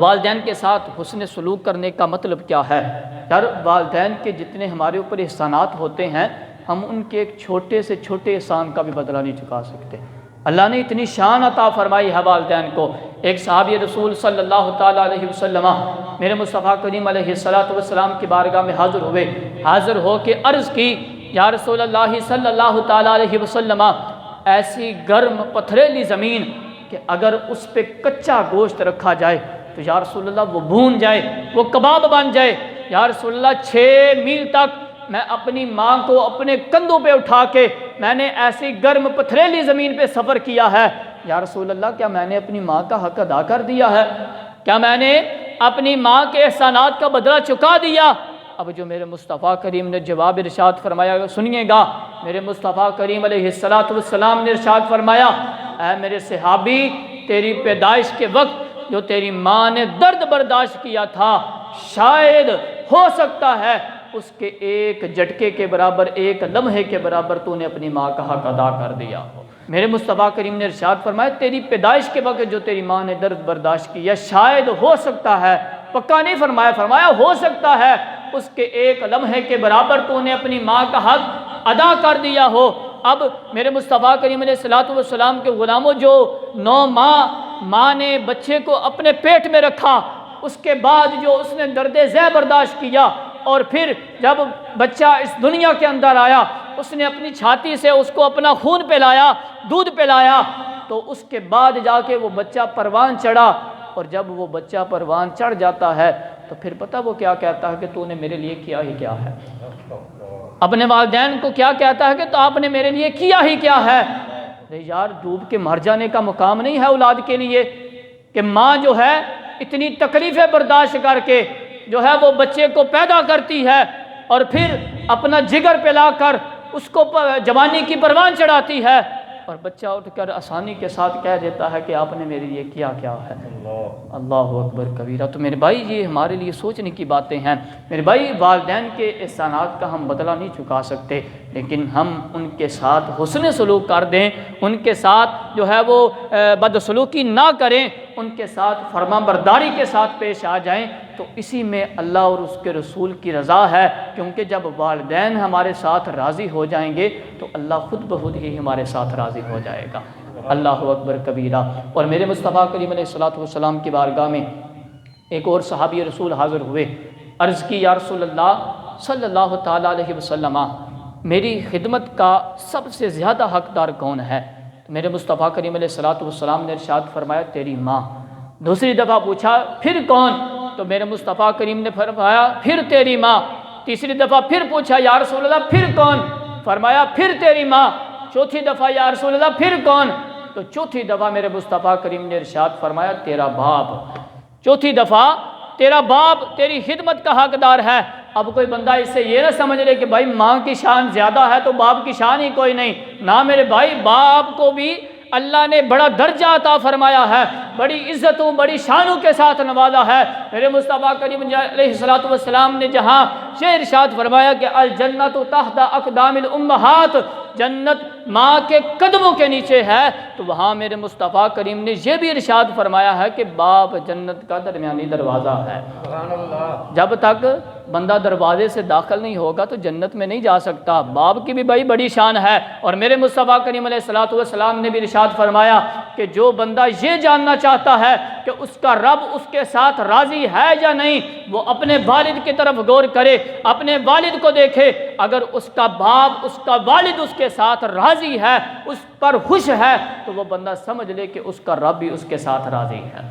والدین کے ساتھ حسن سلوک کرنے کا مطلب کیا ہے؟ یار والدین کے جتنے ہمارے اوپر احسانات ہوتے ہیں ہم ان کے ایک چھوٹے سے چھوٹے احسان کا بھی بدلہ نہیں چکا سکتے۔ اللہ نے اتنی شان عطا فرمائی ہے والدین کو۔ ایک صحابی رسول صلی اللہ تعالیٰ علیہ وسلم میرے مصطفیٰ کریم علیہ السلام کی بارگاہ میں حاضر ہوئے، حاضر ہو کے عرض کی یا رسول اللہ صلی اللہ تعالیٰ علیہ وسلم، ایسی گرم پتھریلی زمین کہ اگر اس پہ کچا گوشت رکھا جائے تو یا رسول اللہ وہ بھون جائے، وہ کباب بن جائے۔ یا رسول اللہ 6 میل تک میں اپنی ماں کو اپنے کندھوں پہ اٹھا کے میں نے ایسی گرم پتھریلی زمین پہ سفر کیا ہے۔ یا رسول اللہ کیا میں نے اپنی ماں کا حق ادا کر دیا ہے؟ کیا میں نے اپنی ماں کے احسانات کا بدلہ چکا دیا؟ اب جو میرے مصطفیٰ کریم نے جواب ارشاد فرمایا سنیے گا، میرے مصطفیٰ کریم علیہ السلام نے ارشاد فرمایا، اے میرے صحابی، تیری پیدائش کے وقت جو تیری ماں نے درد برداشت کیا تھا شاید ہو سکتا ہے اس کے ایک جھٹکے کے برابر، ایک لمحے کے برابر تو نے اپنی ماں کا حق ادا کر دیا ہو۔ میرے مصطفیٰ کریم نے ارشاد فرمایا تیری پیدائش کے وقت جو تیری ماں نے درد برداشت کیا شاید ہو سکتا ہے، پکا نہیں فرمایا، فرمایا ہو سکتا ہے اس کے ایک لمحے کے برابر تو نے اپنی ماں کا حق ادا کر دیا ہو۔ اب میرے مصطفیٰ کریم علیہ السلام کے غلاموں، جو 9 ماں نے بچے کو اپنے پیٹ میں رکھا، اس کے بعد جو اس نے درد ذہ برداشت کیا اور پھر جب بچہ اس دنیا کے اندر آیا اس نے اپنی چھاتی سے اس کو اپنا خون پلایا، دودھ پلایا، تو اس کے بعد جا کے وہ بچہ پروان چڑھا، اور جب وہ بچہ پروان چڑھ جاتا ہے تو پھر پتہ وہ کیا کہتا ہے کہ تو نے میرے لیے کیا ہی کیا ہے؟ اپنے والدین کو کیا کہتا ہے کہ تو آپ نے میرے لیے کیا ہی کیا ہے؟ یار ڈوب کے مر جانے کا مقام نہیں ہے اولاد کے لیے کہ ماں جو ہے اتنی تکلیفیں برداشت کر کے جو ہے وہ بچے کو پیدا کرتی ہے اور پھر اپنا جگر پلا کر اس کو جوانی کی پروان چڑھاتی ہے، اور بچہ اٹھ کر آسانی کے ساتھ کہہ دیتا ہے کہ آپ نے میرے لیے کیا کیا ہے۔ اللہ اکبر کبیرہ۔ تو میرے بھائی یہ ہمارے لیے سوچنے کی باتیں ہیں۔ میرے بھائی والدین کے احسانات کا ہم بدلہ نہیں چکا سکتے، لیکن ہم ان کے ساتھ حسن سلوک کر دیں، ان کے ساتھ جو ہے وہ بدسلوکی نہ کریں، ان کے ساتھ فرما برداری کے ساتھ پیش آ جائیں، تو اسی میں اللہ اور اس کے رسول کی رضا ہے، کیونکہ جب والدین ہمارے ساتھ راضی ہو جائیں گے تو اللہ خود بخود ہی ہمارے ساتھ راضی ہو جائے گا۔ اللہ اکبر کبیرہ۔ اور میرے مصطفیٰ کریم علیہ السلام کی بارگاہ میں ایک اور صحابی رسول حاضر ہوئے، عرض کی یا رسول اللہ صلی اللہ تعالیٰ علیہ وسلم، میری خدمت کا سب سے زیادہ حقدار کون ہے؟ میرے مصطفیٰ کریم علیہ السلام نے ارشاد فرمایا تیری ماں۔ دوسری دفعہ پوچھا پھر کون؟ تو میرے مصطفیٰ کریم نے فرمایا پھر تیری ماں۔ تیسری دفعہ پھر پوچھا یا رسول اللہ پھر کون؟ فرمایا پھر تیری ماں۔ چوتھی دفعہ یا رسول اللہ پھر کون؟ تو چوتھی دفعہ میرے مصطفیٰ کریم نے ارشاد فرمایا تیرا باپ۔ چوتھی دفعہ تیرا باپ تیری خدمت کا حقدار ہے۔ اب کوئی بندہ اس سے یہ نہ سمجھ لے کہ بھائی ماں کی شان زیادہ ہے تو باپ کی شان ہی کوئی نہیں، نہ میرے بھائی، باپ کو بھی اللہ نے بڑا درجہ عطا فرمایا ہے، بڑی عزتوں بڑی شانوں کے ساتھ نوازا ہے۔ میرے مصطفیٰ کریم علیہ السلام نے جہاں یہ ارشاد فرمایا کہ الجنت تحت اقدام الامہات، جنت ماں کے قدموں کے نیچے ہے، تو وہاں میرے مصطفیٰ کریم نے یہ بھی ارشاد فرمایا ہے کہ باپ جنت کا درمیانی دروازہ ہے۔ جب تک بندہ دروازے سے داخل نہیں ہوگا تو جنت میں نہیں جا سکتا۔ باپ کی بھی بڑی بڑی شان ہے، اور میرے مصطفیٰ کریم علیہ السلام نے بھی ارشاد فرمایا کہ جو بندہ یہ جاننا چاہتا ہے کہ اس کا رب اس کے ساتھ راضی ہے یا نہیں، وہ اپنے والد کی طرف غور کرے، اپنے والد کو دیکھے۔ اگر اس کا باپ، اس کا والد اس کے ساتھ راضی ہے، اس پر خوش ہے، تو وہ بندہ سمجھ لے کہ اس کا رب بھی اس کے ساتھ راضی ہے۔